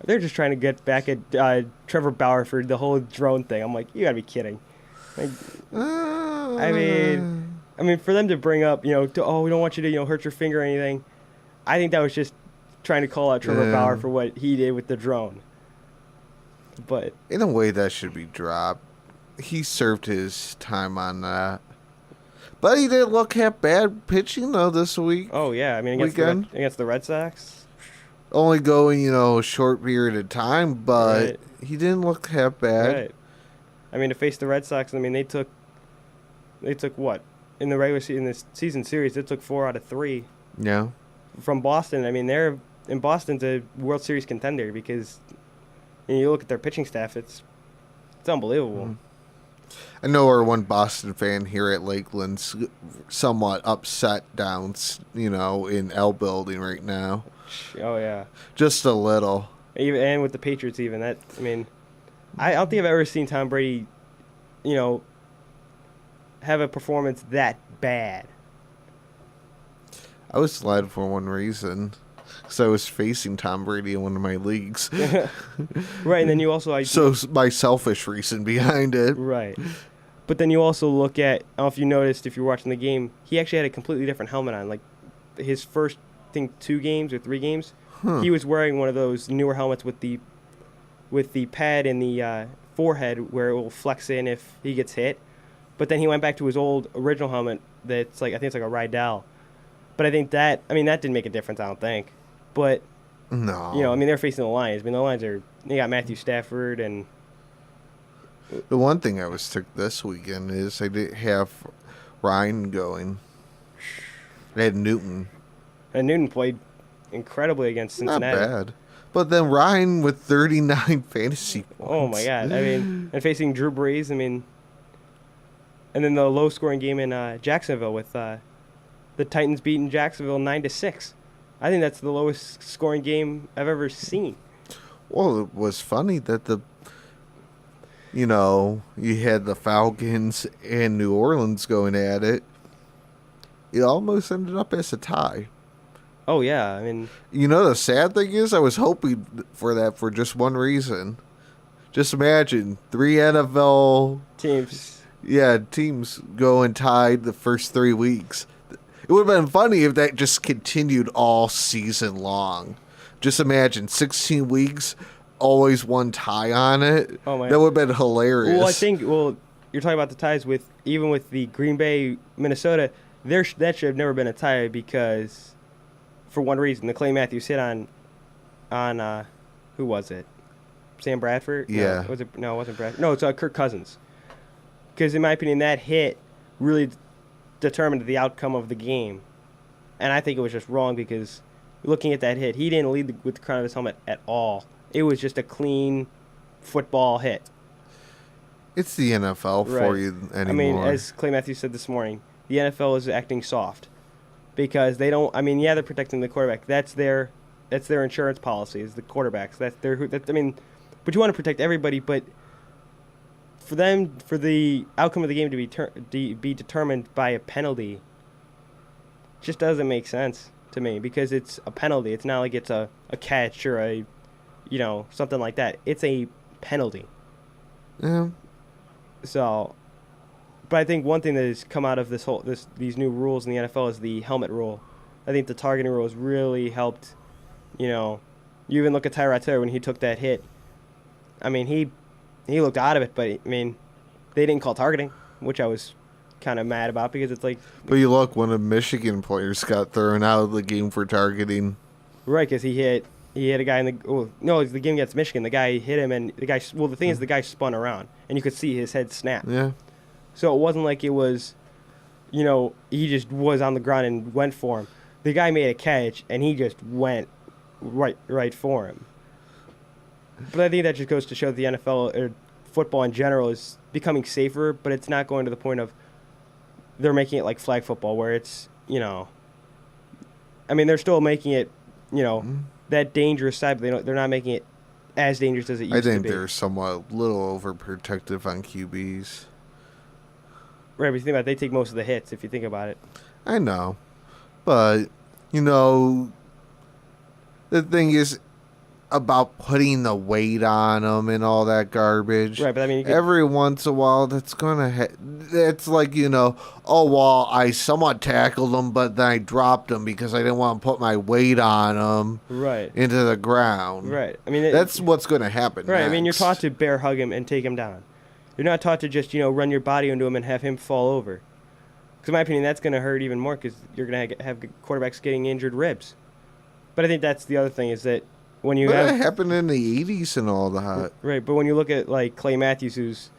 they're just trying to get back at Trevor Bauer for the whole drone thing. I'm like, you gotta be kidding. Like, I mean, for them to bring up, we don't want you to, hurt your finger or anything. I think that was just trying to call out Trevor Bauer for what he did with the drone. But in a way, that should be dropped. He served his time on that. But he didn't look half bad pitching, though, this week. Oh, yeah. I mean, against the Red Sox. Only going, a short period of time, but he didn't look half bad. Right. I mean, to face the Red Sox, I mean, they took what? In the regular season, in this season series, they took 4 out of 3. Yeah. From Boston. I mean, Boston's a World Series contender, because you look at their pitching staff, it's unbelievable. Mm. I know our one Boston fan here at Lakeland's somewhat upset down, in L building right now. Oh, yeah. Just a little. And with the Patriots even. I don't think I've ever seen Tom Brady, have a performance that bad. I was glad for one reason. Because I was facing Tom Brady in one of my leagues. Right, and then you also... So my selfish reason behind it. Right. But then you also look at... I don't know if you noticed, if you were watching the game, he actually had a completely different helmet on. Like, his first, I think, 2 games or 3 games, he was wearing one of those newer helmets with the pad in the forehead where it will flex in if he gets hit. But then he went back to his old original helmet that's like, I think it's like a Rydell. But I think that didn't make a difference, I don't think. But, no. they're facing the Lions. I mean, the Lions they got Matthew Stafford and... The one thing I was took this weekend is they didn't have Ryan going. They had Newton. And Newton played incredibly against Cincinnati. Not bad. But then Ryan with 39 fantasy points. Oh, my God. I mean, and facing Drew Brees, I mean... And then the low-scoring game in Jacksonville with the Titans beating Jacksonville 9-6. I think that's the lowest scoring game I've ever seen. Well, it was funny that you had the Falcons and New Orleans going at it. It almost ended up as a tie. Oh, yeah. I mean... The sad thing is I was hoping for that for just one reason. Just imagine 3 NFL... teams. Yeah, teams go and tied the first 3 weeks. It would have been funny if that just continued all season long. Just imagine 16 weeks, always one tie on it. Oh my! That would have been hilarious. Well, I think you're talking about the ties with the Green Bay, Minnesota. That should have never been a tie because, for one reason, the Clay Matthews hit on who was it? Sam Bradford? Yeah. No, it wasn't Bradford. No, it's Kirk Cousins. Because in my opinion, that hit really determined the outcome of the game. And I think it was just wrong because looking at that hit, he didn't lead with the crown of his helmet at all. It was just a clean football hit. It's the NFL for Right. you anymore. I mean, as Clay Matthews said this morning, the NFL is acting soft because they don't. I mean, yeah, they're protecting the quarterback. That's their insurance policy. Is the quarterbacks. I mean, but you want to protect everybody. But for the outcome of the game to be determined by a penalty, just doesn't make sense to me because it's a penalty. It's not like it's a catch or a, something like that. It's a penalty. yeah. So, but I think one thing that has come out of these new rules in the NFL is the helmet rule. I think the targeting rule has really helped. You even look at Tyrod Taylor when he took that hit. I mean, he looked out of it, but I mean, they didn't call targeting, which I was kind of mad about because it's like. But you look, one of Michigan players got thrown out of the game for targeting. Right, because he hit a guy in the. Oh, no, it was the game against Michigan. The guy hit him, and the guy. Well, the thing is, the guy spun around, and you could see his head snap. Yeah. So it wasn't like it was, he just was on the ground and went for him. The guy made a catch, and he just went right for him. But I think that just goes to show that the NFL or football in general is becoming safer, but it's not going to the point of they're making it like flag football where it's, I mean, they're still making it, that dangerous side, but they're not making it as dangerous as it used to be. I think they're somewhat little overprotective on QBs. Right, but you think about it, they take most of the hits if you think about it. I know. But, the thing is about putting the weight on them and all that garbage. Right, but I mean, every once in a while, that's going to it's like, oh, well, I somewhat tackled them, but then I dropped them because I didn't want to put my weight on them into the ground. Right. I mean, that's what's going to happen. Right. Next. I mean, you're taught to bear hug him and take him down. You're not taught to just, run your body into him and have him fall over. Because in my opinion, that's going to hurt even more because you're going to have quarterbacks getting injured ribs. But I think that's the other thing is that when you that happened in the 80s and all that. Right, but when you look at like Clay Matthews, who's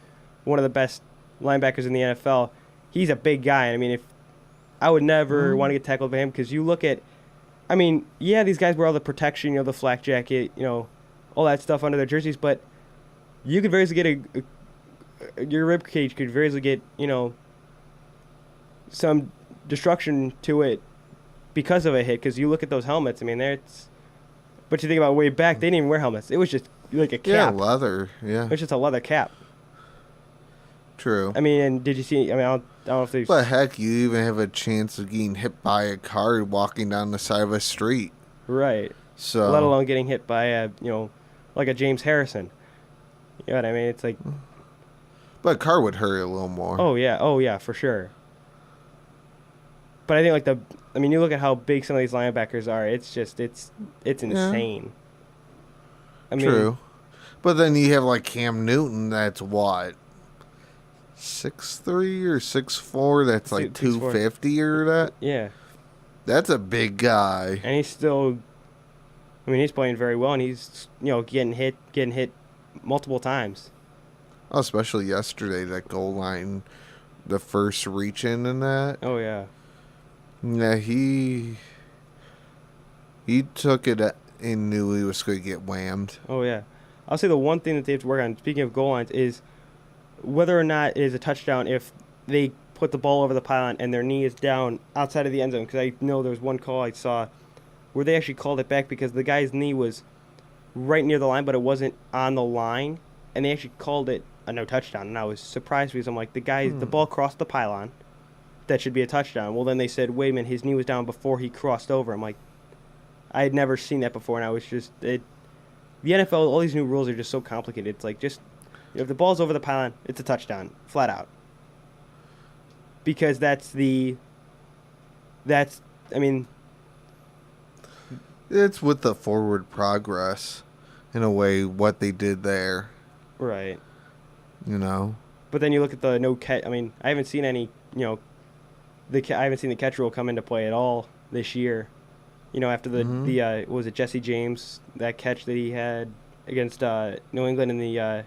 one of the best linebackers in the NFL, he's a big guy. I mean, if I would never want to get tackled by him because you look at, I mean, yeah, these guys wear all the protection, the flak jacket, all that stuff under their jerseys, but you could very easily get your rib cage could very easily get, some destruction to it because of a hit. Because you look at those helmets, I mean, but you think about way back, they didn't even wear helmets. It was just like a cap. Yeah, leather. Yeah. It was just a leather cap. True. I mean, and did you see? I mean, I don't know if they. But heck, you even have a chance of getting hit by a car walking down the side of a street. Right. So. Let alone getting hit by a, like a James Harrison. You know what I mean? It's like. But a car would hurt a little more. Oh yeah, for sure. But I think you look at how big some of these linebackers are. It's just it's insane. I mean, true. But then you have like Cam Newton. That's what 6'3" or 6'4". That's like 250 or that. Yeah. That's a big guy. And he's still. I mean, he's playing very well, and he's getting hit multiple times. Oh, especially yesterday, that goal line, the first reach in and that. Oh yeah. Yeah, he took it and knew he was going to get whammed. Oh yeah, I'll say the one thing that they have to work on. Speaking of goal lines, is whether or not it is a touchdown if they put the ball over the pylon and their knee is down outside of the end zone. Because I know there was one call I saw where they actually called it back because the guy's knee was right near the line, but it wasn't on the line, and they actually called it a no touchdown. And I was surprised because I'm like, the ball crossed the pylon. That should be a touchdown. Well, then they said, wait a minute, his knee was down before he crossed over. I'm like, I had never seen that before, and I was just, the NFL, all these new rules are just so complicated. It's like, just, if the ball's over the pylon, it's a touchdown, flat out. Because I mean. It's with the forward progress, in a way, what they did there. Right. But then you look at the no catch, I mean, I haven't seen any, I haven't seen the catch rule come into play at all this year. After what was it, Jesse James, that catch that he had against New England in the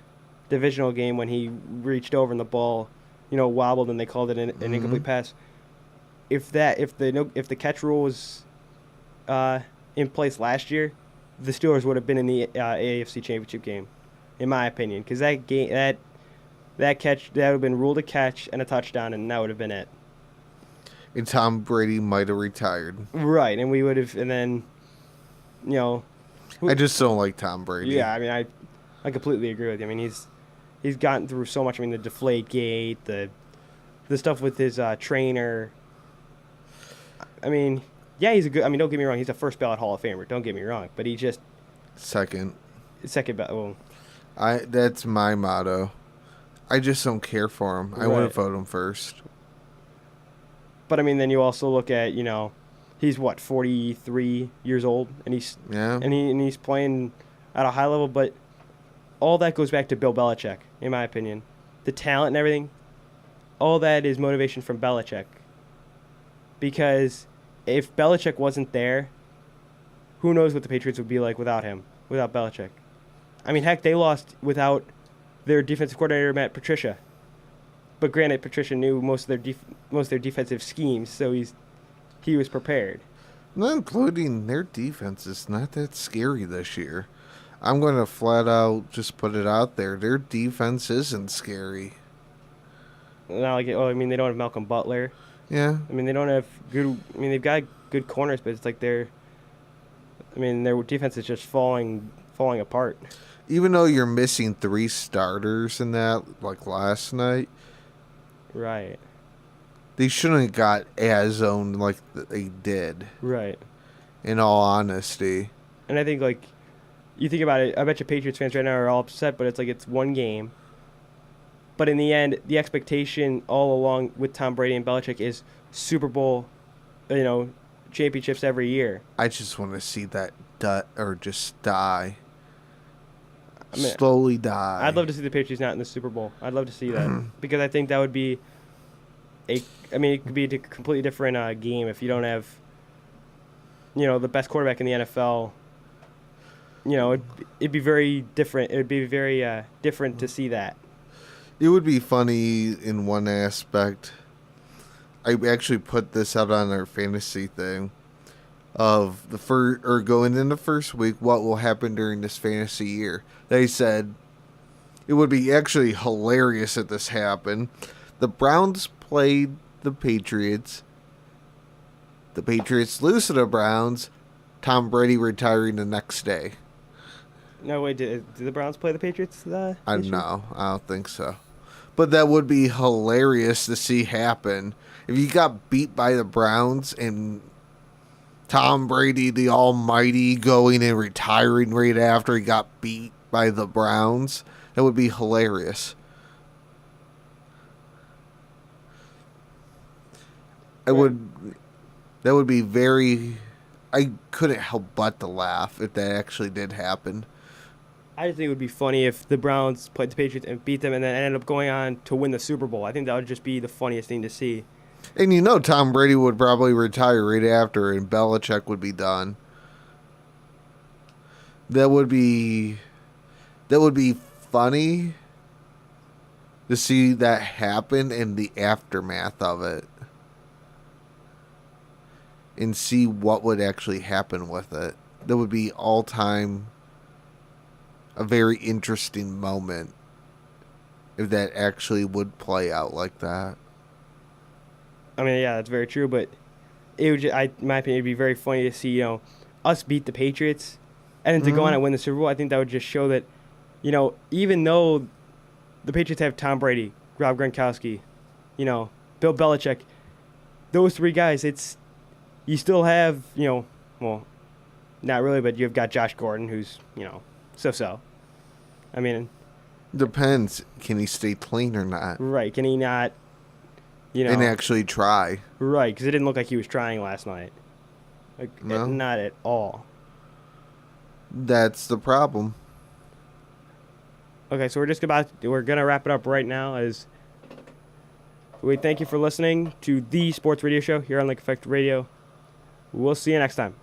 divisional game when he reached over and the ball, wobbled and they called it an incomplete pass. If the catch rule was in place last year, the Steelers would have been in the AFC Championship game, in my opinion, because that catch that would have been ruled a catch and a touchdown, and that would have been it. And Tom Brady might have retired. Right, and we would have, and then, you know. I just don't like Tom Brady. Yeah, I mean, I completely agree with you. I mean, he's gotten through so much. I mean, the Deflate Gate, the stuff with his trainer. I mean, yeah, he's a good. I mean, don't get me wrong. He's a first ballot Hall of Famer. Don't get me wrong, but he just Second ballot. Well, that's my motto. I just don't care for him. I wouldn't vote him first. But I mean, then you also look at, he's what, 43 years old, and he's playing at a high level. But all that goes back to Bill Belichick, in my opinion. The talent and everything, all that is motivation from Belichick. Because if Belichick wasn't there, who knows what the Patriots would be like without him, without Belichick. I mean, heck, they lost without their defensive coordinator, Matt Patricia. But granted, Patricia knew most of their defensive schemes, so he was prepared. Not including their defense is not that scary this year. I'm going to flat out just put it out there. Their defense isn't scary. Not like, I mean, they don't have Malcolm Butler. Yeah. I mean, they don't have good. I mean, they've got good corners, but it's like their defense is just falling apart. Even though you're missing 3 starters in that, like last night. Right. They shouldn't have got as zoned like they did. Right. In all honesty. And I think, like, you think about it, I bet you Patriots fans right now are all upset, but it's like it's one game. But in the end, the expectation all along with Tom Brady and Belichick is Super Bowl, championships every year. I just want to see that just die. I mean, slowly die. I'd love to see the Patriots not in the Super Bowl. I'd love to see that because I think that would be it could be a completely different game if you don't have, the best quarterback in the NFL. It'd be very different. It would be very different to see that. It would be funny in one aspect. I actually put this out on our fantasy thing of going in the first week, what will happen during this fantasy year. They said it would be actually hilarious if this happened. The Browns played the Patriots. The Patriots lose to the Browns. Tom Brady retiring the next day. No, wait, did the Browns play the Patriots? I don't know. I don't think so. But that would be hilarious to see happen. If you got beat by the Browns and Tom Brady, the almighty, going and retiring right after he got beat by the Browns, that would be hilarious. That would be very... I couldn't help but to laugh if that actually did happen. I just think it would be funny if the Browns played the Patriots and beat them and then ended up going on to win the Super Bowl. I think that would just be the funniest thing to see. And Tom Brady would probably retire right after and Belichick would be done. That would be funny to see that happen and the aftermath of it. And see what would actually happen with it. That would be all time a very interesting moment if that actually would play out like that. I mean, yeah, that's very true, but it would, in my opinion, it'd be very funny to see, us beat the Patriots and then to go on and win the Super Bowl. I think that would just show that, even though the Patriots have Tom Brady, Rob Gronkowski, Bill Belichick, those 3 guys, you still have, well, not really, but you've got Josh Gordon, who's, so-so. I mean... Depends. Can he stay clean or not? Right. Can he not, And actually try. Right, because it didn't look like he was trying last night. No. Not at all. That's the problem. Okay, so we're going to wrap it up right now as we thank you for listening to the Sports Radio Show here on Lake Effect Radio. We'll see you next time.